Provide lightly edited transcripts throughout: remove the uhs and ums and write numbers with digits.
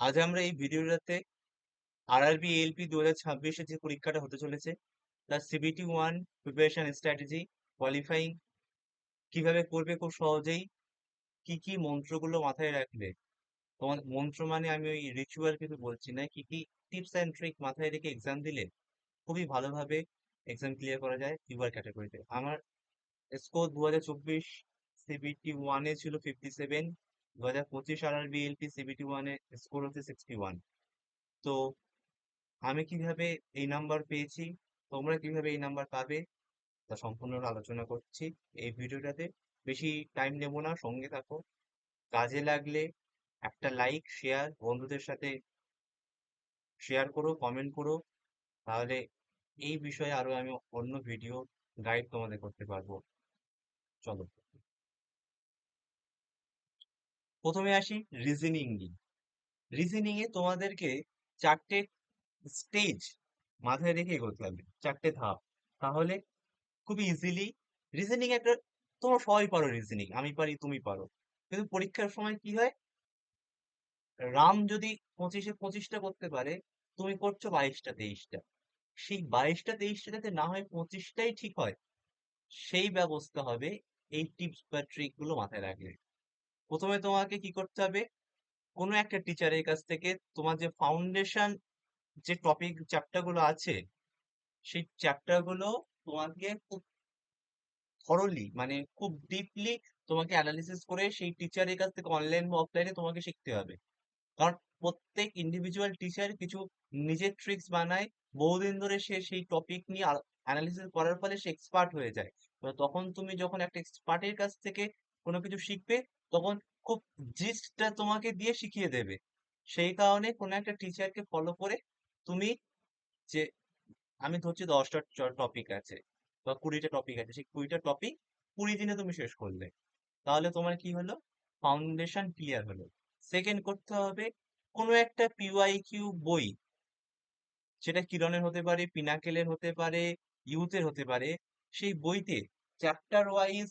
আজ আমরা এই ভিডিওটাতে আরআরবি এএলপি 2026-এ যে পরীক্ষাটা হতে চলেছে তার CBT one preparation strategy, qualifying কিভাবে করবে খুব সহজেই, কি কি মন্ত্রগুলো মাথায় রাখলে, তোমার মন্ত্র মানে আমি ওই রিচুয়াল কিছু বলছি না, কি কি টিপস অ্যান্ড ট্রিক মাথায় রেখে এক্সাম দিলে খুবই ভালোভাবে এক্সাম ক্লিয়ার করা যায় ইউআর ক্যাটাগরিতে। আমার স্কোর 2024 সিবিটি ওয়ানে ছিল 57, 2025 আরআরবি এএলপি সিবিটি ওয়ানে স্কোর হচ্ছে 61। তো আমি কিভাবে এই নাম্বার পেয়েছি, তোমরা কিভাবে এই নাম্বার পাবে, তা সম্পূর্ণ আলোচনা করছি এই ভিডিওটাতে। বেশি টাইম নেব না, সঙ্গে থাকো। কাজে লাগলে একটা লাইক শেয়ার বন্ধুদের সাথে শেয়ার করো, কমেন্ট করো, তাহলে এই বিষয়ে আরো আমি অন্য ভিডিও গাইড তোমাদের করতে পারবো। চলো প্রথমে আসি রিজনিং নিয়ে। রিজনিং এ তোমাদেরকে চারটে স্টেজ মাথায় রেখে এগোতে হবে, চারটে ধাপ। তাহলে খুবই ইজিলি রিজনিং একটা, তোমরা সবাই পারো রিজনিং, আমি পারি তুমি পারো, কিন্তু পরীক্ষার সময় কি হয়, রাম যদি 25-এ 25টা করতে পারে, তুমি করছো 22টা 23টা, সেই 22টা 23টা যাতে না হয় 25টাই ঠিক হয়, সেই ব্যবস্থা হবে এই টিপস বা ট্রিক গুলো মাথায় রাখলে। প্রথমে তোমাকে কি করতে হবে, কোনো একটা টিচারের কাছ থেকে তোমার যে ফাউন্ডেশন যে টপিক চ্যাপ্টার গুলো আছে, সেই চ্যাপ্টার গুলো তোমাকে খুব থরলি মানে খুব ডিপলি তোমাকে অ্যানালিসিস করে সেই টিচারের কাছ থেকে অনলাইন বা অফলাইনে তোমাকে শিখতে হবে। কারণ প্রত্যেক ইন্ডিভিজুয়াল টিচার কিছু নিজের ট্রিক্স বানায়, বহুদিন ধরে সে সেই টপিক নিয়ে অ্যানালিসিস করার ফলে সে এক্সপার্ট হয়ে যায়। তো তখন তুমি যখন একটা এক্সপার্টের কাছ থেকে কোনো কিছু শিখবে, তখন খুব জিস্টটা তোমাকে দিয়ে শিখিয়ে দেবে। সেই কারণে কোনো একটা টিচারকে ফলো করে তুমি, যে আমি ধরছি 10টা টপিক আছে বা 20টা টপিক আছে, সেই 20টা টপিক 20 দিনে তুমি শেষ করলে, তাহলে তোমার কি হলো, ফাউন্ডেশন ক্লিয়ার হলো। সেকেন্ড করতে হবে, কোনো একটা পিওয়াইকিউ বই, সেটা কিরণের হতে পারে, পিনাকেলের হতে পারে, ইউথের হতে পারে, সেই বইতে চ্যাপ্টার ওয়াইজ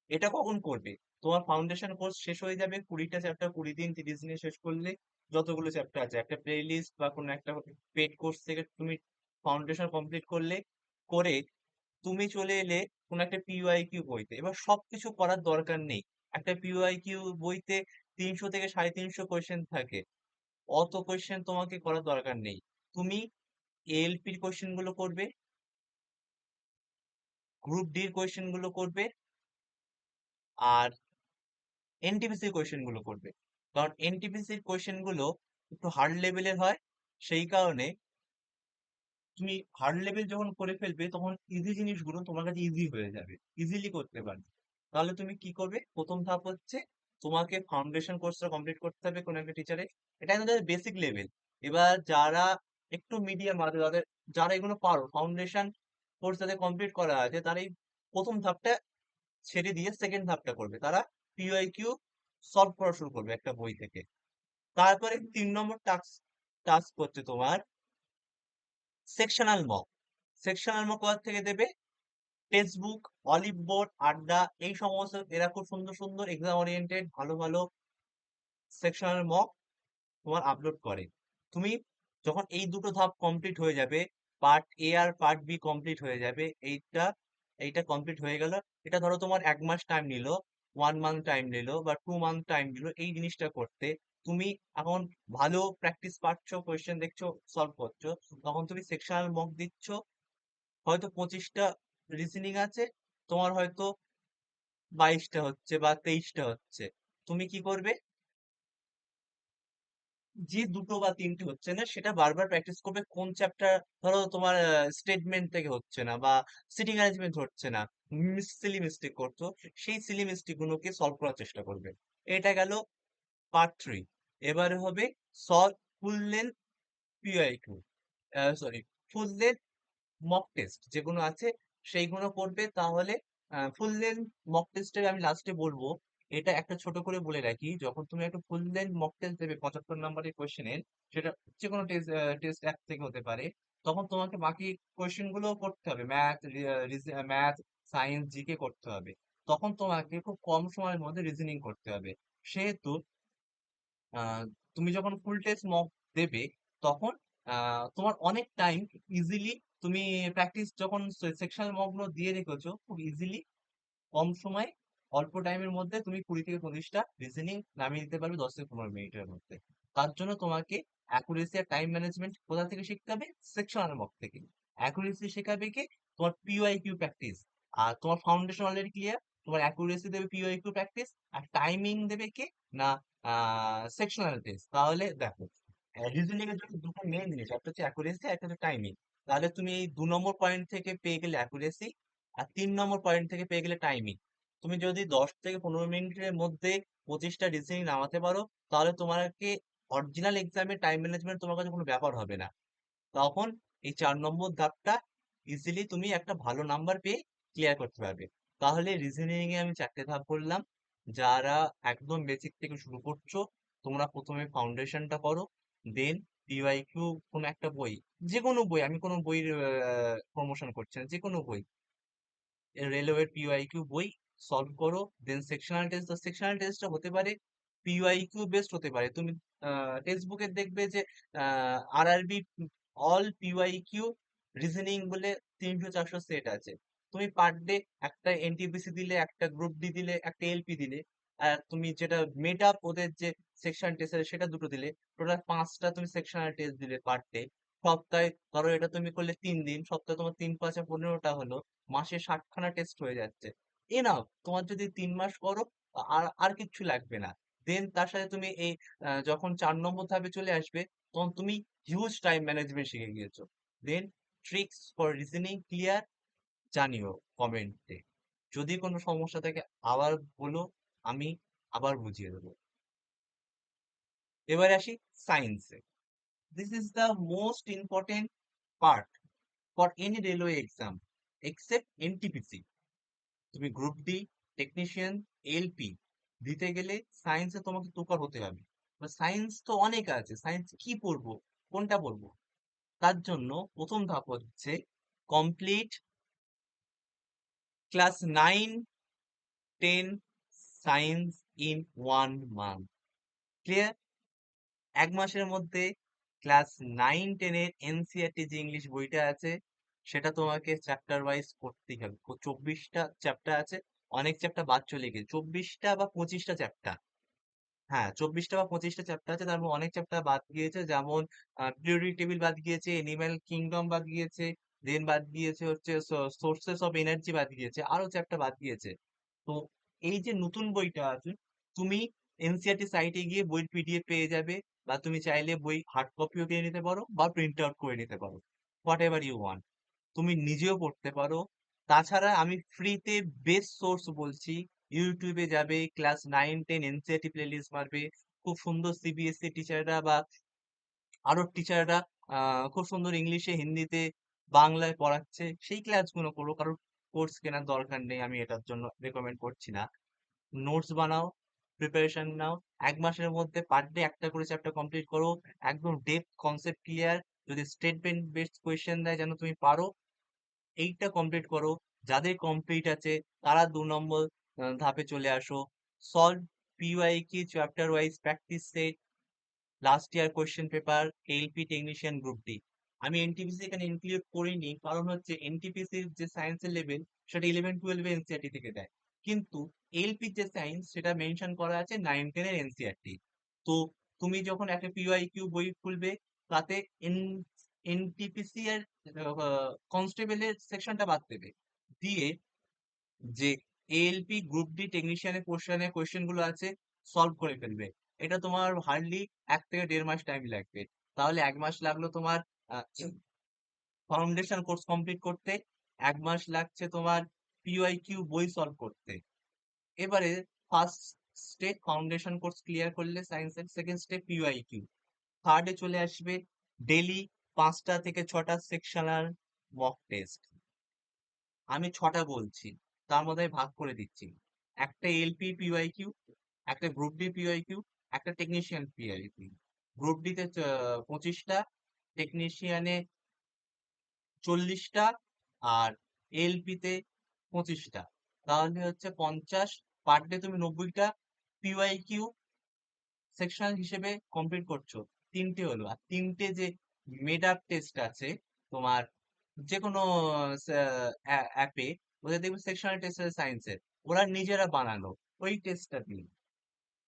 এটা কখন করবে, তোমার ফাউন্ডেশন কোর্স শেষ হয়ে যাবে 20টা চ্যাপ্টার 20 দিন 30 দিনে শেষ করলে, যতগুলো চ্যাপ্টার আছে একটা প্লে লিস্ট বা কোনো একটা পেড কোর্স থেকে তুমি ফাউন্ডেশন কমপ্লিট করলে, করে তুমি চলে এলে কোনো একটা পিওয়াইকিউ বইতে। এবার সবকিছু করার দরকার নেই, একটা পিওয়াইকিউ বইতে 300 থেকে 350 কোয়েশ্চেন থাকে, অত কোয়েশ্চেন তোমাকে করার দরকার নেই। তুমি এএলপির কোয়েশ্চেন গুলো করবে, গ্রুপ ডির কোয়েশ্চেন গুলো করবে, আর এনটিপিসির কোয়েশ্চেন গুলো করবে। কারণ এনটিপিসির কোয়েশ্চেন গুলো একটু হার্ড লেভেলের হয়, সেই কারণে তুমি হার্ড লেভেল যখন করে ফেলবে, তখন ইজি জিনিসগুলো তোমার কাছে ইজি হয়ে যাবে, ইজিলি করতে পারবে। তাহলে তুমি কি করবে, প্রথম ধাপ হচ্ছে তোমাকে ফাউন্ডেশন কোর্সটা কমপ্লিট করতে হবে কোনো একটা টিচারে। এটা কিন্তু বেসিক লেভেল। এবার যারা একটু মিডিয়াম আছে, তাদের, যারা এগুলো পারো, ফাউন্ডেশন কোর্স যাদের কমপ্লিট করা আছে, তারা এই প্রথম ধাপটা ছেড়ে দিয়ে সেকেন্ড ধাপটা করবে, তারা পিওয়াইকিউ সলভ করা শুরু করবে একটা বই থেকে। তারপরে 3 নম্বর টাস্ক, টাস্ক হচ্ছে তোমার সেকশনাল মক। সেকশনাল মক কোথা থেকে দেবে, টেক্সটবুক, অলিভ বোর্ড, আড্ডা, এই সমস্ত, এরা খুব সুন্দর সুন্দর এক্সাম ওরিয়েন্টেড ভালো ভালো সেকশনাল মক তোমার আপলোড করে। তুমি যখন এই দুটো ধাপ কমপ্লিট হয়ে যাবে, পার্ট এ আর পার্ট বি কমপ্লিট হয়ে যাবে, এইটা এইটা কমপ্লিট হয়ে গেল। এটা ধরো তোমার 1 মাস টাইম নিল, 1 মান্থ টাইম নিল বা 2 মান্থ টাইম নিল এই জিনিসটা করতে। তুমি এখন ভালো প্র্যাকটিস পাচ্ছ, কোয়েশ্চেন দেখছো, সলভ করছো, তখন তুমি সেকশনাল মক দিচ্ছ। হয়তো 25টা রিজনিং আছে, তোমার হয়তো 22টা হচ্ছে বা 23টা হচ্ছে। তুমি কি করবে, যে দুটো বা তিনটে হচ্ছে না সেটা বারবার প্র্যাকটিস করবে। কোন চ্যাপ্টার, ধরো তোমার স্টেটমেন্ট থেকে হচ্ছে না বা সিটিং অ্যারেঞ্জমেন্ট হচ্ছে না, সিলি মিস্টেক করছো, সেই সিলি মিস্টেক গুলোকে সলভ করার চেষ্টা করবে। এটা গেল পার্ট 3। এবারে হবে solve full length PYQ, sorry, full length mock test যেগুলো আছে সেইগুলো করবে। তাহলে ফুল লেন্থ মক টেস্টের আমি লাস্টে বলবো। এটা একটা ছোট করে বলে রাখি, যখন তুমি একটা ফুল লেন্থ মক টেস্ট দেবে 75 নম্বরের কোয়েশ্চেনের, সেটা যে কোনো টেস্ট টেস্ট অ্যাপ থেকে হতে পারে, তখন তোমাকে বাকি কোয়েশ্চেন গুলো করতে হবে, ম্যাথ, সায়েন্স, জিকে করতে হবে। তখন তোমাকে খুব কম সময়ের মধ্যে রিজনিং করতে হবে। সেহেতু আহ, তুমি যখন ফুল টেস্ট মক দেবে তখন তোমার অনেক টাইম ইজিলি, তুমি প্র্যাকটিস যখন সেকশনাল মক গুলো দিয়ে রেখেছো, খুব ইজিলি কম সময়ে অল্প টাইমের মধ্যে তুমি 20 থেকে 25টা রিজনিং নামিয়ে দিতে পারবে 10 থেকে 15 মিনিটের মধ্যে। তার জন্য তোমাকে অ্যাকুরেসি আর টাইম ম্যানেজমেন্ট কোথা থেকে শিখতে হবে? সেকশনাল মক থেকে। অ্যাকুরেসি শেখাবে কি? তোমার পিওআইকিউ প্র্যাকটিস। আর তোমার ফাউন্ডেশন অলরেডি ক্লিয়ার, তোমার অ্যাকুরেসি দেবে পিওআইকিউ প্র্যাকটিস, আর টাইমিং দেবে কে না সেকশনাল টেস্ট। তাহলে দেখো, রিজনিং এর জন্য দুটো মেন জিনিস, একটা হচ্ছে অ্যাকুরেসি, একটা হচ্ছে টাইমিং। তাহলে তুমি এই 2 নম্বর পয়েন্ট থেকে পেয়ে গেলে অ্যাকুরেসি, আর 3 নম্বর পয়েন্ট থেকে পেয়ে গেলে টাইমিং। তুমি যদি 10 থেকে 15 মিনিটের মধ্যে 25টা রিজনিং নামাতে পারো, তাহলে তোমাকে অরিজিনাল এক্সামে টাইম ম্যানেজমেন্ট তোমার কাছে কোনো ব্যাপার হবে না। তখন এই 4 নম্বর ধাপটা ইজিলি তুমি একটা ভালো নাম্বার পেয়ে ক্লিয়ার করতে পারবে। তাহলে রিজনিং এ আমি 4টে ধাপ বললাম। যারা একদম বেসিক থেকে শুরু করছো, তোমরা প্রথমে ফাউন্ডেশনটা করো। দেন পিওয়াইকিউ, কোনো একটা বই, যে কোনো বই, আমি কোনো বইয়ের প্রমোশন করছি না, যে কোনো বই, রেলওয়ের পিওআইকিউ বই সলভ করো। দেন সেকশনাল টেস্ট, সেকশনাল টেস্টটা হতে পারে পিওআইকিউ বেসড হতে পারে। তুমি টেক্সট বুকে দেখবে যে আরআরবি অল পিওআইকিউ রিজনিং বলে 300-400 সেট আছে। তুমি পার ডে একটা এনটিপিসি দিলে, একটা গ্রুপ ডি দিলে, একটা এলপি দিলে, আর তুমি যেটা মেড আপ ওদের যে সেকশন টেস্ট আছে সেটা দুটো দিলে, টোটাল 5টা তুমি সেকশনাল টেস্ট দিলে পার ডে। সপ্তাহে ধরো এটা তুমি করলে 3 দিন, সপ্তাহে তোমার 3 5 15টা হলো, মাসে 60খানা টেস্ট হয়ে যাচ্ছে। এনাফ, তোমার যদি 3 মাস করো, আর আর কিচ্ছু লাগবে না। দেন তার সাথে তুমি এই যখন 4 নম্বর ধাপে চলে আসবে, তখন তুমি হিউজ টাইম ম্যানেজমেন্ট শিখে গিয়েছো। দেন ট্রিক্স ফর রিজনিং ক্লিয়ার, জানিও কমেন্টে। যদি কোনো সমস্যা থাকে আবার বলো, আমি আবার বুঝিয়ে দেবো। এবার আসি সায়েন্সে। This is the most important part for any railway exam except NTPC. তুমি গ্রুপ ডি, টেকনিশিয়ান, এলপি দিতে গেলে সায়েন্সে তোমাকে তোকার হতে হবে। সায়েন্স তো অনেক আছে, সায়েন্স কি পড়বো, কোনটা পড়বো? তার জন্য প্রথম ধাপ হচ্ছে complete class 9, 10 science in 1 month. Clear? 1 মাসের মধ্যে ক্লাস 9, 10-এর এনসিইআরটি যে ইংলিশ বইটা আছে, সেটা তোমাকে চ্যাপ্টার ওয়াইজ করতেই হবে। 24টা চ্যাপ্টার আছে, অনেক চ্যাপ্টার বাদ চলে গেছে, 24টা বা 25টা চ্যাপ্টার। হ্যাঁ, 24টা বা 25টা চ্যাপ্টার আছে, তার মধ্যে অনেক চ্যাপ্টার বাদ গিয়েছে, যেমন পিরিয়ডিক টেবিল বাদ গিয়েছে, এনিম্যাল কিংডম বাদ গিয়েছে, দেন বাদ গিয়েছে হচ্ছে সোর্সেস অফ এনার্জি বাদ গিয়েছে, আরো চ্যাপ্টার বাদ গিয়েছে। তো এই যে নতুন বইটা আছে, তুমি এনসিইআরটি সাইটে গিয়ে বইয়ের পিডিএফ পেয়ে যাবে, বা তুমি চাইলে বই হার্ড কপিও কিনে নিতে পারো বা প্রিন্ট আউট করে নিতে পারো, হোয়াট এভার ইউ ওয়ান্ট। তুমি নিজেও পড়তে পারো। তাছাড়া আমি ফ্রিতে বেস্ট সোর্স বলছি, ইউটিউবে যাবে, ক্লাস 9, 10 এনসিইআরটি প্লেলিস্ট মারবে, খুব সুন্দর সিবিএসসি টিচাররা বা আরো টিচাররা খুব সুন্দর ইংলিশে, হিন্দিতে, বাংলায় পড়াচ্ছে, সেই ক্লাসগুলো করো। কারণ কোর্স কেনার দরকার নেই, আমি এটার জন্য রেকমেন্ড করছি না। নোটস বানাও, প্রিপারেশন নাও। 1 মাসের মধ্যে পার ডে একটা করে চ্যাপ্টার কমপ্লিট করো, একদম ডেপথ কনসেপ্ট ক্লিয়ার। যদি স্টেটমেন্ট বেসড কোয়েশ্চেন দেয় যেন তুমি পারো, এইটা কমপ্লিট করো। যাদের কমপ্লিট আছে তারা 2 নম্বর ধাপে চলে আসো। Solve PYQ chapter wise practice set, last year question paper, LP, technician, group D. আমি এনটিপিসি এখানে ইনক্লুড করিনি, কারণ হচ্ছে এনটিপিসির যে সায়েন্সের লেভেল, সেটা 11, 12 এনসিইআরটি থেকে দেয়। কিন্তু এলপি যে সায়েন্স, সেটা মেনশন করা আছে 9, 10-এর এনসিইআরটি। তো তুমি যখন একটা পিওআইকিউ বই খুলবে, তাতে এন এনটিপিসি এর কনস্টেবলের সেকশনটা বাদ দেবে, দিয়ে যে এএলপি, গ্রুপ ডি, টেকনিশিয়ানের পোর্শনের কোয়েশ্চেন গুলো আছে সলভ করে ফেলবে। এটা তোমার হার্ডলি 1 থেকে 1.5 মাস টাইম লাগবে। তাহলে 1 মাস লাগলো তোমার ফাউন্ডেশন কোর্স কমপ্লিট করতে, 1 মাস লাগছে তোমার পিওআইকিউ বই সলভ করতে। এবারে first step foundation course clear করলে সায়েন্সের, সেকেন্ড স্টেপ পিওআইকিউ, থার্ডে চলে আসবে ডেলি 5টা থেকে 6টা সেকশনাল মক টেস্ট। আমি 6টা বলছি, তার মধ্যে আমি ভাগ করে দিচ্ছি। একটা এলপি পিওআইকিউ, একটা গ্রুপ ডি পিওআইকিউ, একটা টেকনিশিয়ান পিওআইকিউ। গ্রুপ ডিতে 25টা, টেকনিশিয়ানে 40টা, আর এলপিতে 25টা। তাহলে হচ্ছে 50, পার ডে তুমি 90টা পিওআইকিউ সেকশনাল হিসেবে কমপ্লিট করছো, তিনটে হলো। আর তিনটে যে মেড আপ টেস্ট আছে তোমার যে কোনো অ্যাপে, ওদের দেখবে সেকশনাল টেস্ট আছে সায়েন্সের, ওরা নিজেরা বানানো ওই টেস্টটা দিয়ে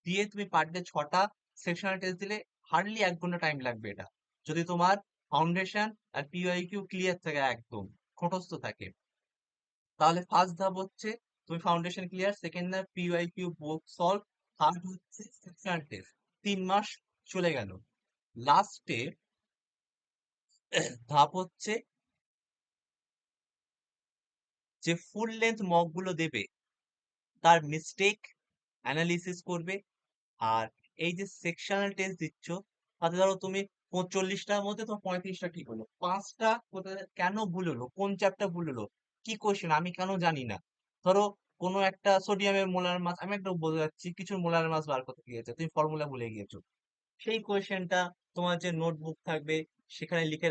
দিয়ে তুমি পার ডে 6টা সেকশনাল টেস্ট দিলে হার্ডলি 1 ঘন্টা টাইম লাগবে এটা, যদি তোমার ফাউন্ডেশন আর পিওয়াইকিউ ক্লিয়ার থাকে, একদম ঠোঁটস্থ থাকে। তাহলে ফার্স্ট ধাপ হচ্ছে তুমি ফাউন্ডেশন ক্লিয়ার, সেকেন্ড ধাপ পিওয়াইকিউ বোথ সলভ, থার্ড হচ্ছে সেকশনাল টেস্ট। 3 মাস চলে গেল। লাস্টে ধাপ হচ্ছে যে ফুল লেন্থ মক গুলো দেবে, তার মিস্টেক অ্যানালিসিস করবে। আর এই যে সেকশনাল টেস্ট দিচ্ছ, তাতে ধরো তুমি 45টার মধ্যে তোমার 35টা ঠিক হলো, 5টা কোথায় কেন ভুল হলো, কোন চ্যাপ্টার ভুল হলো, কি কোশ্চেন আমি কেন জানি না। ধরো কোনো একটা সোডিয়ামের মোলার মাস, আমি একটা বলে যাচ্ছি, কিছু মোলার মাস বার করতে গিয়েছে, তুমি ফর্মুলা ভুলে গিয়েছো, সেই কোয়েশ্চেনটা তোমার যে নোটবুক থাকবে সেখানে লিখে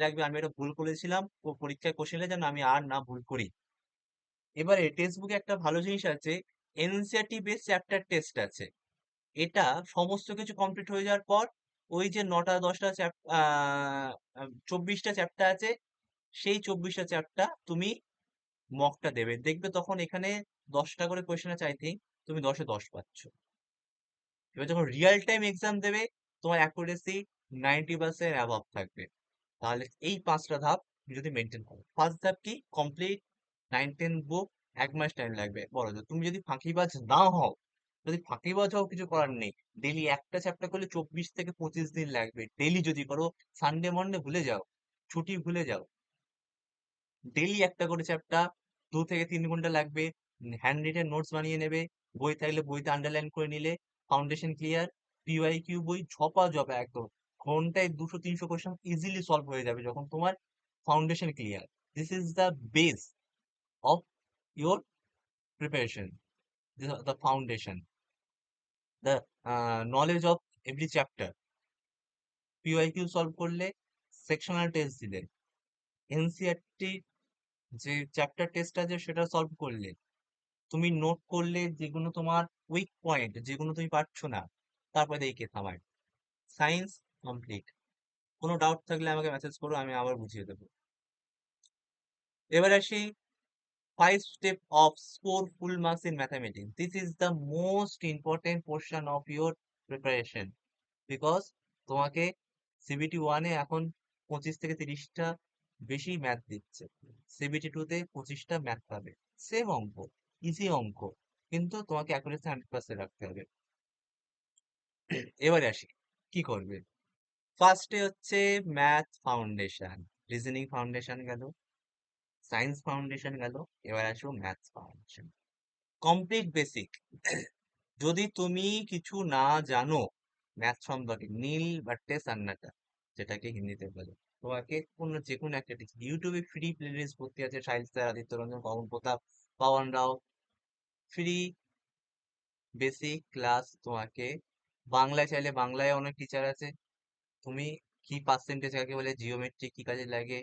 রাখবে আমি এটা ভুল করেছিলাম, ও পরীক্ষায় কোশ্চেনে যেন আমি আর না ভুল করি। এবারে টেক্সট বুকে একটা ভালো জিনিস আছে, এনসিইআরটি বেস চ্যাপ্টার টেস্ট আছে। এটা সমস্ত কিছু কমপ্লিট হয়ে যাওয়ার পর ওই যে 9টা 10টা 24টা চ্যাপ্টার আছে, সেই 24টা চ্যাপ্টার তুমি মকটা দেবে, দেখবে তখন এখানে 10টা করে কোয়েশ্চেন আছে, আই থিঙ্ক তুমি 10-এ 10 পাচ্ছ। এবার যখন রিয়েল টাইম এক্সাম দেবে, তোমার অ্যাকুরেসি 90% অ্যাভাব থাকবে। তাহলে এই 5টা ধাপ তুমি যদি মেনটেন করো, ফার্স্ট ধাপ কি, কমপ্লিট 9-10 বুক, 1 মাস টাইম লাগবে বড় জোর। তুমি যদি ফাঁকিবাজ না হও, যদি ফাঁকিবাজ হও কিছু করার নেই, ডেলি একটা চ্যাপ্টার করলে 24 থেকে 25 দিন লাগবে, ডেলি যদি করো। সানডে মন্ডে ভুলে যাও, ছুটি ভুলে যাও, ডেলি একটা করে চ্যাপ্টার 2 থেকে 3 ঘন্টা লাগবে। হ্যান্ড রিটেন নোটস বানিয়ে নেবে, বই থাকলে বইতে আন্ডারলাইন করে নিলে, ফাউন্ডেশন ক্লিয়ার, পিওয়াইকিউ বই ঝপা একদম, ঘন্টায় 200-300 কোশ্চেন ইজিলি সলভ হয়ে যাবে যখন তোমার foundation clear. This is the base of your preparation, the foundation, the knowledge of every chapter. PYQ solve করলে, সেকশনাল টেস্ট দিলে, এনসিইআরটি যে চ্যাপ্টার টেস্ট আছে সেটা সলভ করলে, তুমি নোট করলে যেগুলো তোমার উইক পয়েন্ট, যেগুলো তুমি পারছো না, তারপরে দেখে থামায়। Science complete. কোনো ডাউট থাকলে আমাকে মেসেজ করো, আমি আবার বুঝিয়ে দেবো। এবার আসি 5 step off score full marks in mathematics. This is the most important portion of your preparation, because তোমাকে সিবিটি 1-এ এখন 25 থেকে 30টা বেশি ম্যাথ দিচ্ছে, সিবিটি 2-তে 25টা ম্যাথ পাবে, সেম অঙ্ক, ইজি অঙ্ক, কিন্তু তোমাকে অ্যাকুরেসি 100% রাখতে হবে। এবারে আসি কি করবে। ফার্স্টে হচ্ছে ম্যাথ ফাউন্ডেশন, রিজনিং ফাউন্ডেশন গেল, সায়েন্স ফাউন্ডেশন গেল, এবার আসো ম্যাথ ফাউন্ডেশন, কমপ্লিট বেসিক। যদি তুমি কিছু না জানো ম্যাথ সম্পর্কে, নীল বাট্টে সান্নাটা যেটাকে হিন্দিতে বলে, তোমাকে যে কোনো একটা টিচার, ইউটিউবে ফ্রি প্লেলিস্ট ভর্তি আছে, সাহিল স্যার, আদিত্য রঞ্জন, পবন প্রতাপ, পাওয়ান রাও, ফ্রি বেসিক ক্লাস তোমাকে। বাংলায় চাইলে বাংলায় অনেক টিচার আছে, তুমি কি পার্সেন্টেজ কাকে বলে, জিওমেট্রি কি কাজে লাগে,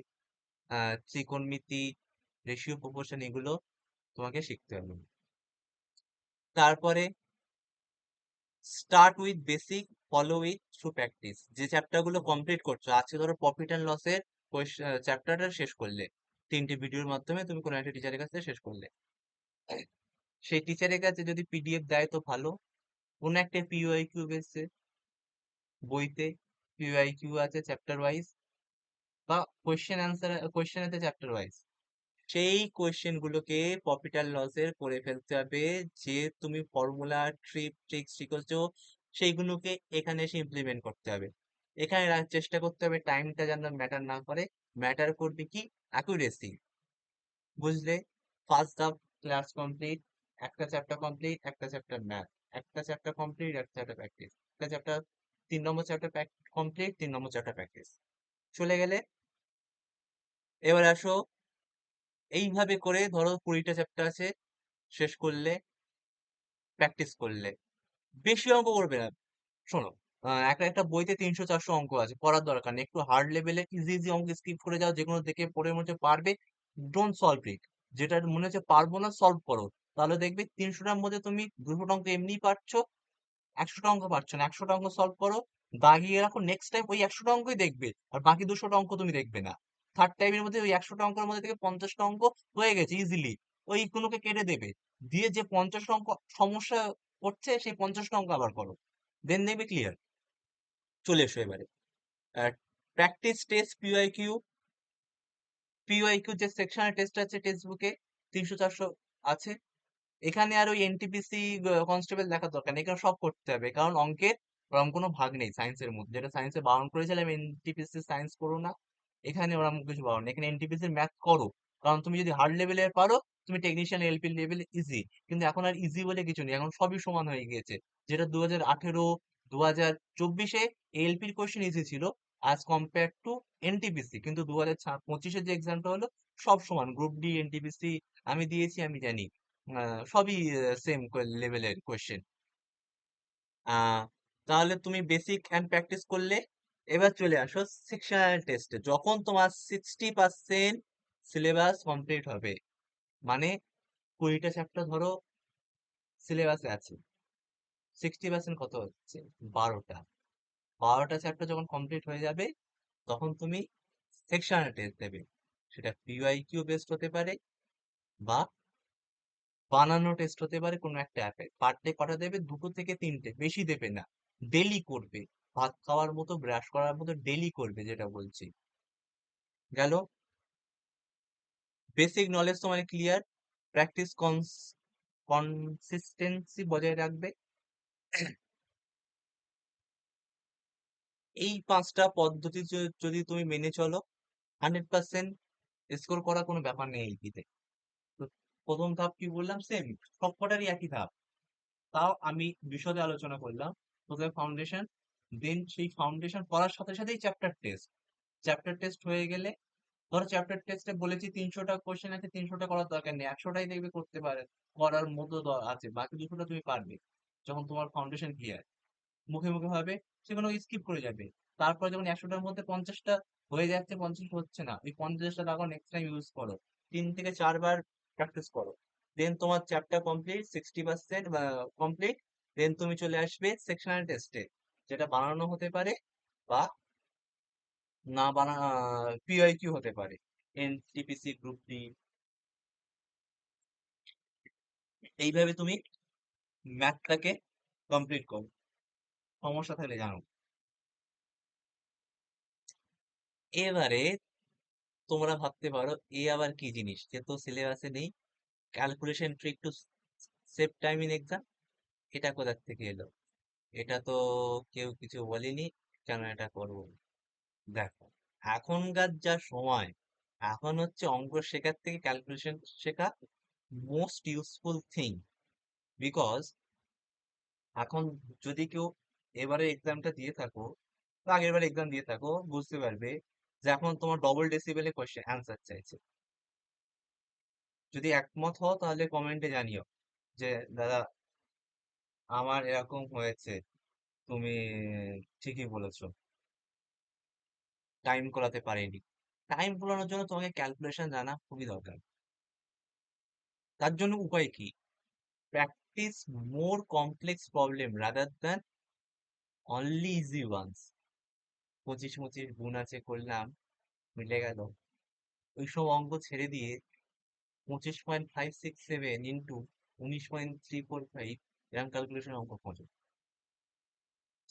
ত্রিকোণমিতি, রেশিও প্রপোর্শন, এগুলো তোমাকে শিখতে হবে। তারপরে start with basic, follow with through practice. যে চ্যাপ্টার গুলো কমপ্লিট করছো, আজকে ধরো প্রফিট অ্যান্ড লসের চ্যাপ্টারটা শেষ করলে, 3টে ভিডিওর মাধ্যমে তুমি কোনো একটা টিচারের কাছে শেষ করলে, সেই টিচারের কাছে যদি পিডিএফ দেয় তো ভালো, কোনো একটা পিওআইকিউ বেসে বইতে পিওআইকিউ আছে চ্যাপ্টার ওয়াইজ, বা কোয়েশ্চেন অ্যান্সার, কোয়েশ্চেন আছে চ্যাপ্টার ওয়াইজ, সেই কোয়েশ্চেন গুলোকে প্রফিট অ্যান্ড লসের করে ফেলতে হবে। যে তুমি ফর্মুলা ট্রিক্স শিখেছো, সেইগুলোকে এখানে এসে ইমপ্লিমেন্ট করতে হবে। এখানে চেষ্টা করতে হবে টাইমটা যেন ম্যাটার না করে, ম্যাটার করবে কি, অ্যাকুরেসি। বুঝলে, ফার্স্ট হাফ ক্লাস কমপ্লিট, একটা চ্যাপ্টার কমপ্লিট, একটা চ্যাপ্টার ম্যাথ, একটা চ্যাপ্টার কমপ্লিট, একটা চ্যাপ্টার প্র্যাকটিস, একটা চ্যাপ্টার, 3 নম্বর চ্যাপ্টার কমপ্লিট, 3 নম্বর চ্যাপ্টার প্র্যাকটিস, চলে গেলে। এবার আসো, এইভাবে করে ধরো 20টা চ্যাপ্টার আছে, শেষ করলে, প্র্যাকটিস করলে, বেশি অঙ্ক করবে না। শোনো, একটা একটা বইতে 300-400 অঙ্ক আছে, পড়ার দরকার নেই, একটু হার্ড লেভেলে ইজি ইজি অঙ্ক স্কিপ করে যাও, যেগুলো দেখে পড়ে মনে হচ্ছে পারবে, ডোন্ট সলভ ইট। যেটা মনে হচ্ছে পারবো না, সলভ করো, তাহলে দেখবে 300টার মধ্যে তুমি 200টা অঙ্ক এমনিই পারছো, 100টা অঙ্ক পারছো না, 100টা অঙ্ক সলভ করো, দাগিয়ে রাখো, নেক্সট টাইম ওই 100টা অঙ্কই দেখবে, আর বাকি 200টা অঙ্ক তুমি দেখবে না। থার্ড টাইমের মধ্যে ওই 100টা অঙ্কের মধ্যে থেকে 50টা অঙ্ক হয়ে গেছে ইজিলি, ওইগুলোকে কেটে দেবে, দিয়ে যে 50টা অঙ্ক সমস্যা করছে সেই 50টা অঙ্ক আবার করো, দেন দেখবে ক্লিয়ার। চলে এসো এবারে প্র্যাকটিস টেস্ট পিওয়াইকিউ। পিওয়াইকিউ যে সেকশনের টেস্ট আছে টেক্সট বুকে 300 400 আছে, এখানে আর ওই এনটিপিসি কনস্টেবল দেখার দরকার নেই, এখানে সব করতে হবে, কারণ অঙ্কের ওরকম কোনো ভাগ নেই সায়েন্সের মধ্যে, যেটা সায়েন্সে বারণ করেছিলাম এনটিপিসি সায়েন্স করো না, এখানে ওরকম কিছু বারণ নেই, এখানে এনটিপিসির ম্যাথ করো, কারণ তুমি যদি হার্ড লেভেলের পারো তুমি টেকনিশিয়ান এলপি লেভেল ইজি, কিন্তু এখন আর ইজি বলে কিছু নেই, এখন সবই সমান হয়ে গিয়েছে, যেটা 2018 2024-এ এলপির কোশ্চেন ইজি ছিল আজ কম্পেয়ার টু এনটিপিসি, কিন্তু 2025-এর যে এক্সামটা হলো সব সমান, গ্রুপ ডি এনটিপিসি আমি দিয়েছি, আমি জানি সবই সেম লেভেলের কোয়েশ্চেন। তাহলে তুমি বেসিক অ্যান্ড প্র্যাকটিস করলে, এবার চলে আসো সেকশনাল টেস্টে, যখন তোমার 60% সিলেবাস কমপ্লিট হবে, মানে 20টা চ্যাপ্টার ধরো সিলেবাসে আছে, 60% কত হচ্ছে 12টা, 12টা চ্যাপ্টার যখন কমপ্লিট হয়ে যাবে তখন তুমি সেকশনাল টেস্ট দেবে, সেটা পিওয়াইকিউ বেসড হতে পারে বা বানানো টেস্ট হতে পারে কোনো একটা অ্যাপে, পার ডে কটা দেবে, 2 থেকে 3টে, বেশি দেবে না, ডেলি করবে, ভাত খাওয়ার মতো ব্রাশ করার মতো ডেলি করবে, যেটা বলছি। গেল, বেসিক নলেজ তোমার ক্লিয়ার, প্র্যাকটিস কনসিস্টেন্সি বজায় রাখবে, এই 5টা পদ্ধতি যদি তুমি মেনে চলো, 100% স্কোর করা কোনো ব্যাপার নেই এইটিতে। তো প্রথম ধাপ কি বললাম, সেম, সবকটারই একই ধাপ, তাও আমি বিশদে আলোচনা করলাম। প্রথমে ফাউন্ডেশন, দেন সেই ফাউন্ডেশন পড়ার সাথে সাথেই চ্যাপ্টার টেস্ট, চ্যাপ্টার টেস্ট হয়ে গেলে, ধরো চ্যাপ্টার টেস্টে বলেছি 300টা কোশ্চেন আছে, 300টা করার দরকার নেই, 100টাই দেখবে করতে পারে, করার মতো আছে, বাকি 200টা তুমি পারবে যখন তোমার ফাউন্ডেশন ক্লিয়ার, মুখে মুখে হবে, সেগুলো স্কিপ করে যাবে, তারপরে যখন 100টার মধ্যে 50টা হয়ে যাচ্ছে, 50 হচ্ছে না, ওই 50টা দেখো নেক্সট টাইম ইউজ করো, 3 থেকে 4 বার প্র্যাকটিস করো, দেন তোমার চ্যাপ্টার কমপ্লিট, 60% কমপ্লিট, দেন তুমি চলে আসবে সেকশনাল টেস্টে, যেটা বানানো হতে পারে বা না পিআইকিউ হতে পারে, এনটিপিসি, গ্রুপ ডি, এইভাবে তুমি ম্যাথটাকে কমপ্লিট করো, সমস্যা থাকলে জানো। এবারে তোমরা ভাবতে পারো এ আবার কি জিনিস, যে তো সিলেবাসে নেই, calculation trick to save time in exam, এটা কোথা থেকে এলো, এটা তো কেউ কিছু বলেনি, কেন এটা করবো। দেখো, এখনকার যা সময়, এখন হচ্ছে অঙ্ক শেখার থেকে ক্যালকুলেশন শেখা মোস্ট ইউজফুল থিং, বিকজ এখন যদি কেউ এবারে এক্সামটা দিয়ে থাকো বা আগের বার এক্সাম দিয়ে থাকো, বুঝতে পারবে যে এখন তোমার ডবল ডেসিবেলে কোয়েশ্চেন অ্যান্সার চাইছে। যদি একমত হও তাহলে কমেন্টে জানিও যে দাদা আমার এরকম হয়েছে, তুমি ঠিকই বলেছো, টাইম করাতে পারিনি। টাইম করানোর জন্য তোমাকে ক্যালকুলেশন জানা খুবই দরকার। তার জন্য উপায় কি, practice more complex problem rather than only easy ones. 25 25 গুণ আছে করলাম, মিলে গেল, ওইসব অঙ্ক ছেড়ে দিয়ে 25.567 ইন্টু 19.345 এরকম ক্যালকুলেশন অঙ্ক খোঁজো।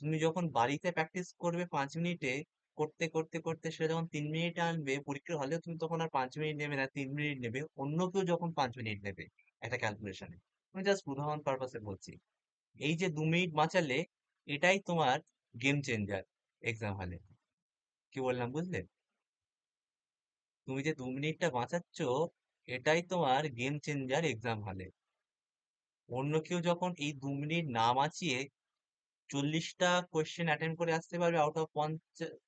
তুমি যখন বাড়িতে প্র্যাকটিস করবে 5 মিনিটে, করতে করতে করতে সেটা যখন 3 মিনিটে আনবে পরীক্ষার হলেও, তুমি তখন আর 5 মিনিট নেবে না, 3 মিনিট নেবে, অন্য কেউ যখন 5 মিনিট নেবে একটা ক্যালকুলেশনে। আমি জাস্ট উদাহরণ পারপাসে বলছি, এই যে 2 মিনিট বাঁচালে, এটাই তোমার গেম চেঞ্জার এক্সাম হলে। কি বললাম বুঝলে? তুমি যে 2 মিনিটটা বাঁচাচ্ছ, এটাই তোমার গেম চেঞ্জার এক্সাম হলে। অন্য কেউ যখন এই 2 মিনিট না বাঁচিয়ে 40টা কোয়েশ্চেন অ্যাটেন্ড করে আসতে পারবে আউট অফ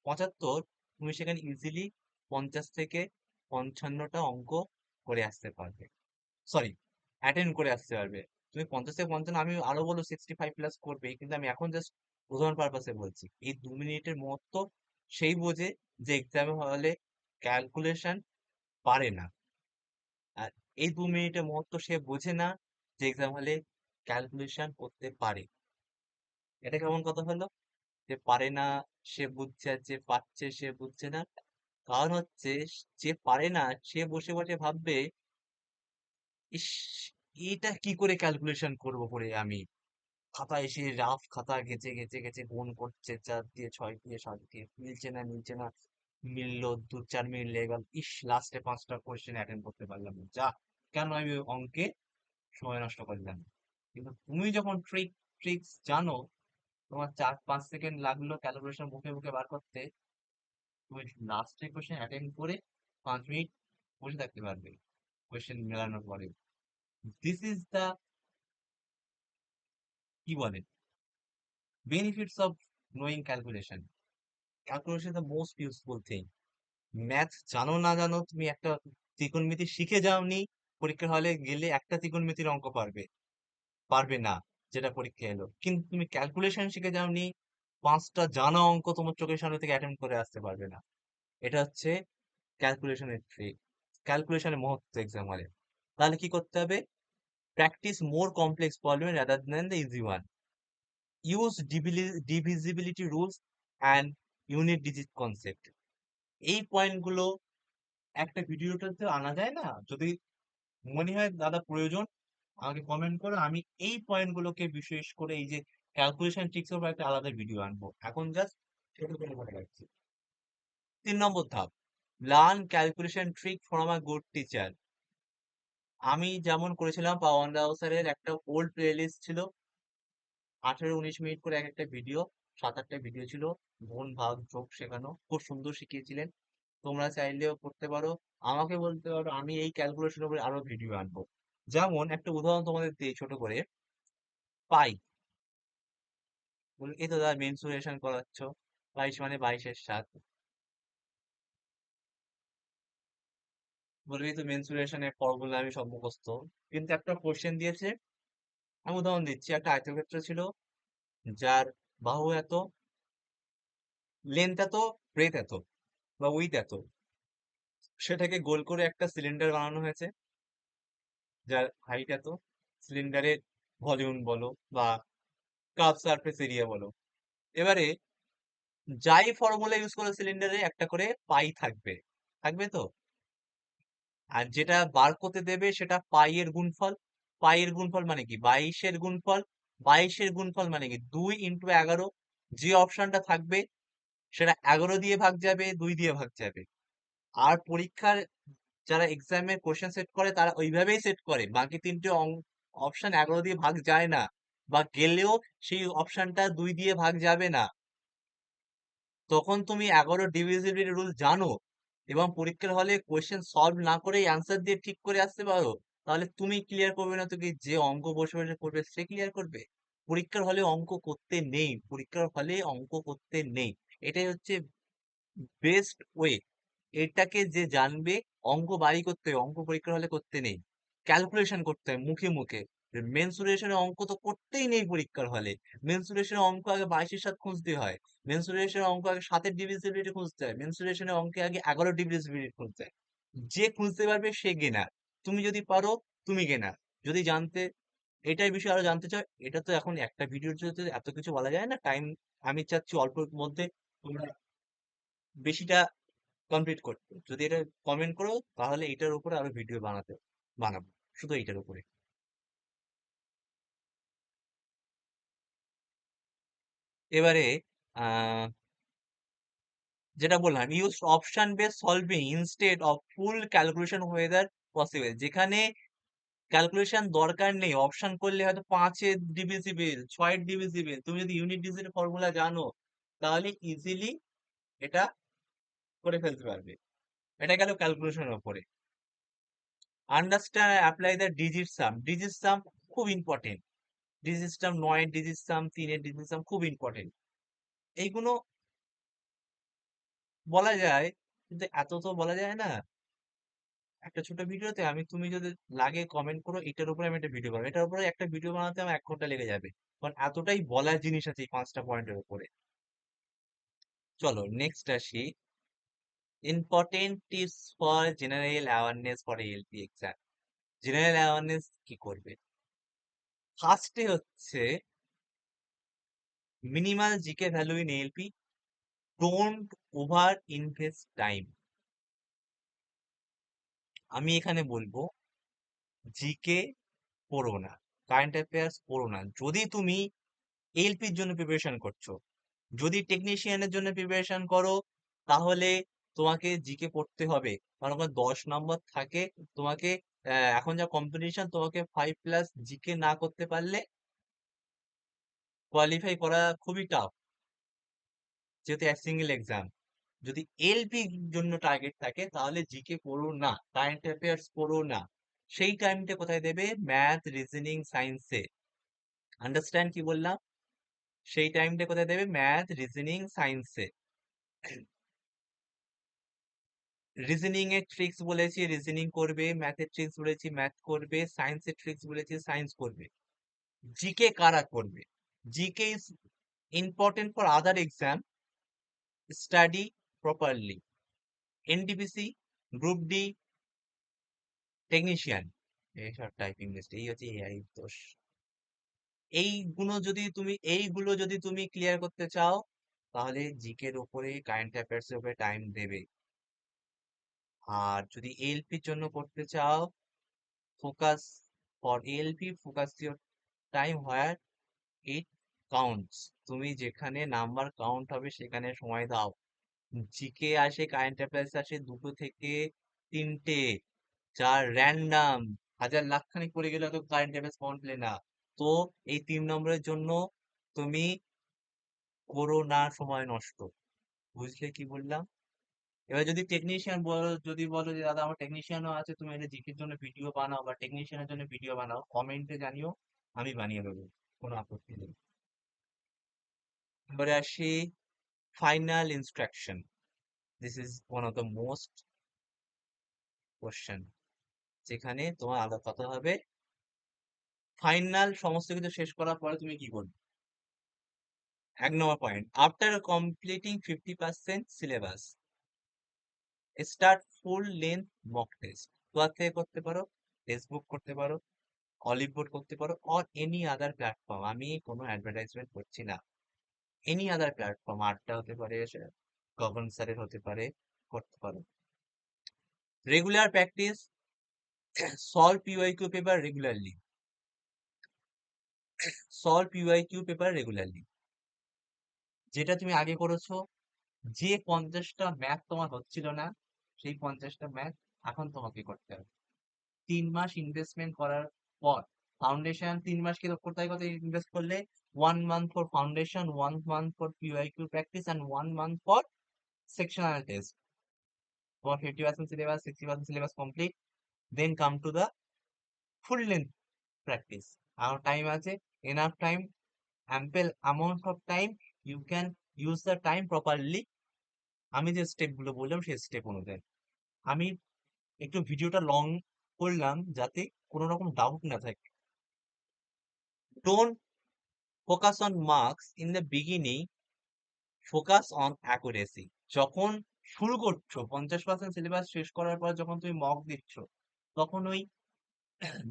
75, তুমি সেখানে ইজিলি 50 থেকে 55টা অঙ্ক করে আসতে পারবে, সরি, অ্যাটেন্ড করে আসতে পারবে। তুমি 50 থেকে 55, আমি আরো বলবো 65+ করবে, কিন্তু আমি এখন জাস্ট উদাহরণ পারপাসে বলছি, এই 2 মিনিটের মহত্ব সেই বোঝে যে এক্সামে হলে ক্যালকুলেশন পারে না, আর এই 2 মিনিটের মহত্ব সে বোঝে না যে এক্সাম হলে ক্যালকুলেশন করতে পারে। এটা কেমন কথা হলো? যে পারে না সে বুঝছে, আর যে পারছে সে বুঝছে না। কারণ হচ্ছে যে পারে না সে বসে বসে ভাববে, ইস, এটা কি করে ক্যালকুলেশন করবো করে আমি, খাতা এসে রাফ খাতা গেচে গেচে গেচে গুণ করছে, 4 দিয়ে 6 দিয়ে 7 দিয়ে, মিলছে না, মিললো 2-4 মিনিট লেগে গেল, ইস লাস্টে 5টা কোয়েশ্চেন অ্যাটেন্ড করতে পারলাম না। যা, কেন আমি ওই অঙ্কে সময় নষ্ট করলাম? কিন্তু তুমি যখন ট্রিক্স জানো, তোমার 4-5 সেকেন্ড লাগলো ক্যালকুলেশন মুখে মুখে বার করতে, তুমি লাস্টে কোয়েশ্চেন অ্যাটেন্ড করে 5 মিনিট বসে থাকতে পারবে কোয়েশ্চেন মেলানোর পরে। দিস ইজ দ্য, কি বলে, benefits of knowing calculation. Calculation the most useful thing. Math জানো না জানো, তুমি একটা ত্রিকোণমিতি শিখে যাওনি, পরীক্ষার হলে গেলে একটা ত্রিকোণমিতির অঙ্ক পারবে পারবে না, যেটা পরীক্ষা এলো। কিন্তু তুমি ক্যালকুলেশন শিখে যাওনি, 5টা জানা অঙ্ক তোমার চোখের সামনে থেকে অ্যাটেম্প করে আসতে পারবে না। এটা হচ্ছে ক্যালকুলেশনের ট্রিক, ক্যালকুলেশনের মহত্ব এক্সাম হলে। তাহলে কি করতে হবে? Practice more complex problem rather than the easy one. Use divisibility rules and unit digit concept. এই পয়েন্টগুলো একটা ভিডিওটাতে আনা যায় না? যদি মনে হয় দাদা প্রয়োজন, আমাকে কমেন্ট করো, আমি এই পয়েন্টগুলোকে বিশেষ করে এই যে ক্যালকুলেশন ট্রিক্স এর উপর একটা আলাদা ভিডিও আনবো। এখন জাস্ট ছোট করে মনে রাখছি। 3 নম্বর ধাপ, learn calculation trick from a good teacher. আমি যেমন করেছিলাম, পাওয়ান রাও স্যারের একটা ওল্ড প্লেলিস্ট ছিল, 18-19 মিনিট করে এক একটা ভিডিও, 7-8টা ভিডিও ছিল, গুণ ভাগ যোগ শেখানো, খুব সুন্দর শিখিয়েছিলেন। তোমরা চাইলেও করতে পারো, আমাকে বলতে পারো, আমি এই ক্যালকুলেশনের উপরে আরো ভিডিও আনবো। যেমন একটা উদাহরণ তোমাদের দিই ছোট করে, পাই। এই তো দাদা মেনসুরেশন করাচ্ছ, 22 মানে 22-এর 7, বলবি তো মেনসুরেশনের ফর্মুলা আমি সব মুখস্থ। কিন্তু একটা কোশ্চেন দিয়েছে, আমি উদাহরণ দিচ্ছি, একটা আয়তক্ষেত্র ছিল যার বাহু এত, লেন্থ এত, ব্রেথ এত বা উইথ এত, সেটাকে গোল করে একটা সিলিন্ডার বানানো হয়েছে যার হাইট এত, সিলিন্ডারের ভলিউম বলো বা কার্ভ সারফেস এরিয়া বলো। এবারে যাই ফর্মুলা ইউজ করে সিলিন্ডারে একটা করে পাই থাকবে, থাকবে তো। আর যেটা বার করতে দেবে সেটা পাই এর গুণফল। পাই এর গুণফল মানে কি? 22-এর গুণফল। 22-এর গুণফল মানে কি? 2 × 11। যে অপশনটা থাকবে সেটা 11 দিয়ে ভাগ যাবে, 2 দিয়ে ভাগ যাবে। আর পরীক্ষার যারা এক্সামে কোশ্চেন সেট করে তারা ওইভাবেই সেট করে, বাকি 3টে অপশন 11 দিয়ে ভাগ যায় না, বা গেলেও সেই অপশনটা 2 দিয়ে ভাগ যাবে না। তখন তুমি 11 ডিভিজিবিলিটি রুল জানো এবং পরীক্ষার হলে কোয়েশ্চেন সলভ না করে অ্যান্সার দিয়ে ঠিক করে আসতে পারো, তাহলে তুমি ক্লিয়ার করবে না তো কি, যে অঙ্ক বসে বসে করবে সে ক্লিয়ার করবে? পরীক্ষার হলে অঙ্ক করতে নেই, পরীক্ষার হলে অঙ্ক করতে নেই। এটাই হচ্ছে বেস্ট ওয়ে। এটাকে যে জানবে, অঙ্ক বাড়ি করতে হয়, অঙ্ক পরীক্ষার হলে করতে নেই, ক্যালকুলেশন করতে হয় মুখে মুখে। মেন্সুরেশনের অঙ্ক তো করতেই নেই পরীক্ষার হলে। মেন্সুরেশনের অঙ্ক আগে 22-এর 7 খুঁজতে হয়, মেন্সুরেশনের অঙ্ক আগে 7-এর ডিভিজিবিলিটি খুঁজতে হয়, মেন্সুরেশনের অঙ্কে আগে 11 ডিভিজিবিলিটি খুঁজতে হয়। যে খুঁজতে পারবে সে গেনার। তুমি যদি পারো, তুমি গেনার। যদি জানতে, এটার বিষয়ে আরো জানতে চাও, এটা তো এখন একটা ভিডিওর জন্য তো এত কিছু বলা যায় না, টাইম আমি চাচ্ছি অল্পের মধ্যে তোমরা বেশিটা কমপ্লিট করতে। যদি এটা কমেন্ট করো তাহলে এটার উপরে আরো ভিডিও বানাবো, শুধু এটার উপরে। এবারে আহ যেটা বললাম, use option base solving instead of full calculation weather possible. যেখানে ক্যালকুলেশন দরকার নেই, অপশন করলে হয়তো 5-এর ডিভিজিবল, 6-এর ডিভিজিবল, তুমি যদি ইউনিট ডিজিটের ফর্মুলা জানো তাহলে ইজিলি এটা করে ফেলতে পারবে। এটা গেল ক্যালকুলেশনের উপরে। Understand apply the digit sum. Digit sum খুব ইম্পর্টেন্ট। ডিজিট সাম, 9-এর ডিজিট সাম, 3-এর ডিজিট সাম খুব ইম্পর্টেন্ট। এইগুলো বলা যায়, কিন্তু এত তো বলা যায় না একটা ছোট ভিডিওতে। তুমি যদি লাগে কমেন্ট করো, এটার উপরে আমি একটা ভিডিও বানাবো, এটার উপরে একটা ভিডিও বানাতে আমার 1 ঘন্টা লেগে যাবে, কারণ এতটাই বলার জিনিস আছে এই 5টা পয়েন্টের উপরে। চলো নেক্সট আসি, important tips for general awareness for LP exam. General awareness কি করবে? ফার্স্টে হচ্ছে minimal GK value in ALP, don't over invest time. আমি এখানে বলবো জিকে পড়ো না, কারেন্ট অ্যাফেয়ার্স পড়ো না। যদি তুমি এলপির জন্য প্রিপারেশন করছো, যদি টেকনিশিয়ানের জন্য প্রিপারেশন করো, তাহলে তোমাকে জিকে পড়তে হবে। কারণ ওখানে 10 নম্বর থাকে। তোমাকে এখন যা কম্পিটিশন, তোমাকে 5+ জিকে না করতে পারলে কোয়ালিফাই করা খুবই টাফ, যেহেতু এক সিঙ্গেল এক্সাম। যদি এলপি জন্য টার্গেট থাকে, তাহলে জিকে পড়ো না, কারেন্ট অ্যাফেয়ার্স পড়ো না। সেই টাইমটা কোথায় দেবে? ম্যাথ, রিজনিং, সায়েন্সে। আন্ডারস্ট্যান্ড কি বললাম? সেই টাইমটা কোথায় দেবে? ম্যাথ, রিজনিং, সায়েন্সে। রিজনিং এর ট্রিক্স বলেছি রিজনিং করবে, ম্যাথের ট্রিক্স বলেছি ম্যাথ করবে, সায়েন্সের ট্রিক্স বলেছি সায়েন্স করবে। জিকে কারা করবে? GK is important for other exam. Study properly. NTPC, group D, technician, এইসব টাইপিং মিস্টেক, এই হচ্ছে এআই দোষ। এইগুলো যদি তুমি ক্লিয়ার করতে চাও, তাহলে জিকের উপরে, কারেন্ট অ্যাফেয়ার্স এর উপরে টাইম দেবে। আর যদি এলপির জন্য করতে চাও, focus for LP, focus your time where it counts. তুমি যেখানে নাম্বার কাউন্ট হবে সেখানে সময় দাও। জিকে আসে, কারেন্ট অ্যাফেয়ার্স আসে দুটো থেকে তিনটে, যা র্যান্ডাম। হাজার লাখখানি পড়ে গেলে তো কারেন্ট অ্যাফেয়ার্স কাউন্ট প্লে না। তো এই 3 নম্বরের জন্য তুমি করো না সময় নষ্ট। বুঝলে কি বললাম? এবার যদি টেকনিশিয়ান বলো, যদি বলো যে দাদা আমার টেকনিশিয়ানও আছে, তুমি এটা জিকের জন্য ভিডিও বানাও বা টেকনিশিয়ানের জন্য ভিডিও বানাও, কমেন্টে জানিও, আমি বানিয়ে দেবো, কোনো আপত্তি নেই। এবারে আসি final instruction. This is one of the most question, যেখানে তোমার আলাদা কথা হবে। ফাইনাল সমস্ত কিছু শেষ করার পরে তুমি কি করবে? 1 নম্বর point, after completing 50% syllabus, start full length mock test. কোথা থেকে করতে পারো? ফেসবুক করতে পারো, অলিভ বোর্ড করতে পারো, অর এনি আদার প্ল্যাটফর্ম। আমি কোনো অ্যাডভার্টাইজমেন্ট করছি না। এনি আদার প্ল্যাটফর্ম, আড্ডা হতে পারে, গগন স্যারের হতে পারে, করতে পারো। Regular practice, solve PYQ paper regularly, solve PYQ paper regularly. যেটা তুমি আগে করেছো, যে 50টা ম্যাথ তোমার হচ্ছিল না, সেই 50টা ম্যাথ এখন তোমাকে করতে হবে। 3 মাস ইনভেস্টমেন্ট করার পর, ফাউন্ডেশন 3 মাস কি কোথায় কোথায় ইনভেস্ট করলে? 1 month for foundation, 1 month for PYQ practice, and 1 month for sectional test. তোমার 50% syllabus, 60% syllabus complete. Then come to the full length practice. আর টাইম আছে, enough time, ample amount of time. You can use the time properly. আমি যে step গুলো বললাম সেই step অনুযায়ী। আমি একটু ভিডিওটা লং করলাম যাতে কোনো রকম ডাউট না থাকে। Don't focus on marks in the beginning, focus on accuracy. যখন শুরু করছো, 50% সিলেবাস শেষ করার পর যখন তুমি মক দিচ্ছ, তখন ওই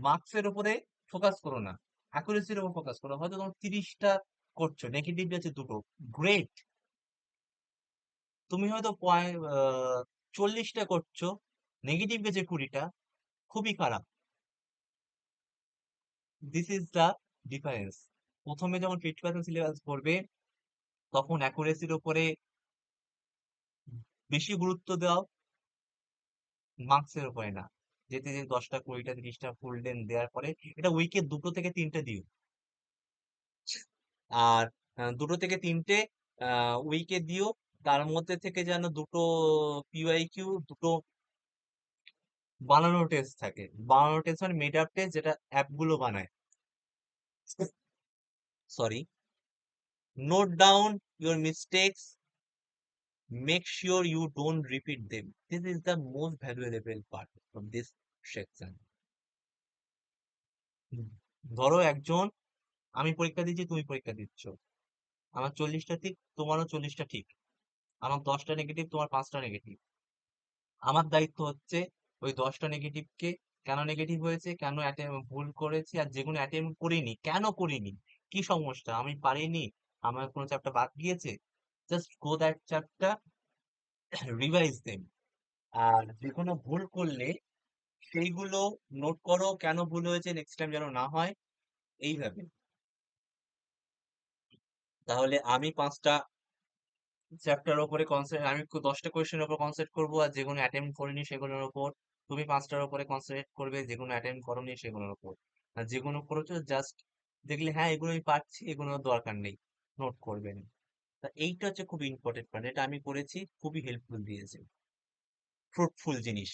মার্কস এর উপরে ফোকাস করো না, অ্যাকুরেসির উপর ফোকাস করো। হয়তো তোমার 30টা করছো, নেগেটিভ আছে দুটো, গ্রেট। তুমি হয়তো 40টা করছো, নেগেটিভ গেছে 20টা, খুবই খারাপ। This is the difference. প্রথমে যখন 50% সিলেবাস করবে, তখন অ্যাকুরেসির উপরে বেশি গুরুত্ব দাও, মার্কসের উপরে না। যেতে যে 10টা 20টা 30টা ফুল লেন দেওয়ার পরে, এটা উইকে 2 থেকে 3টে দিও। আর 2 থেকে 3টে উইকে দিও। তার মধ্যে থেকে যেন দুটো পিওয়াইকিউ, দুটো বানানো টেস্ট থাকে। বানানো টেস্ট মানে মেড আপ টেস্ট, যেটা অ্যাপগুলো বানায়। Sorry. Note down your mistakes, make sure you don't repeat them. This is the most valuable part of this section. ধরো একজন, আমি পরীক্ষা দিচ্ছি, তুমি পরীক্ষা দিচ্ছ, আমার 40টা ঠিক, তোমারও 40টা ঠিক, আমার 10টা নেগেটিভ, তোমার 5টা নেগেটিভ। আমার দায়িত্ব হচ্ছে ওই 10টা নেগেটিভকে, কেন নেগেটিভ হয়েছে, কেন ভুল করেছি, আর যেগুলো অ্যাটেম্প করিনি কেন করিনি, কি সমস্যা, আমি পারিনি, আমার কোনো চ্যাপ্টার বাদ গিয়েছে, just go that chapter, revise them. আর যে কোনো ভুল করলে সেইগুলো নোট করো, কেন ভুল হয়েছে, নেক্সট টাইম যেন না হয়, এইভাবে। তাহলে আমি 5টা চ্যাপ্টার উপরে কনসেন্ট্রেট, আমি 10টা কোয়েশ্চেনের উপর কনসেন্ট্রেট করবো, আর যেগুলো অ্যাটেম্প করিনি সেগুলোর উপর। তুমি 5টার উপরে কনসেন্ট্রেট করবে, যেগুলো অ্যাটেম্প করোনি সেগুলোর উপর। আর যেগুলো করেছো জাস্ট দেখলে হ্যাঁ এগুলো আমি পারছি, এগুলোর দরকার নেই, নোট করবে না। তা এইটা হচ্ছে খুব ইম্পর্টেন্ট পয়েন্ট, এটা আমি করেছি, খুবই হেল্পফুল দিয়েছে, ফ্রুটফুল জিনিস।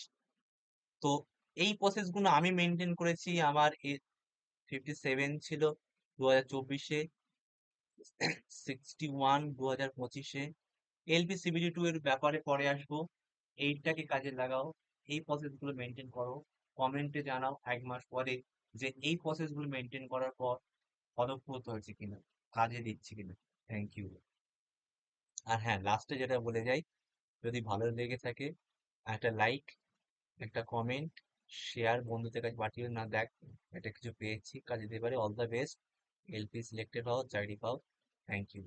তো এই প্রসেস গুলো আমি মেনটেন করেছি। আমার 57 ছিল 2024-এ, 61 2025-এ। এলপি সিবিডি 2 এর ব্যাপারে পরে আসবো। এইটাকে কাজে লাগাও, এই প্রসেস গুলো মেনটেন করো। কমেন্টে জানাও 1 মাস পরে যে এই প্রসেস গুলো মেনটেন করার পর ফলপ্রসূ হয়েছে কিনা, কাজে দিচ্ছে কিনা। Thank you. আর হ্যাঁ, লাস্টে যেটা বলে যাই, যদি ভালো লেগে থাকে একটা লাইক, একটা কমেন্ট, শেয়ার বন্ধুদের কাছে পাঠিয়ে না, দেখ এটা কিছু পেয়েছি, কাজে দিতে পারে। All the best. LP selected হও, চাকরি পাও। Thank you.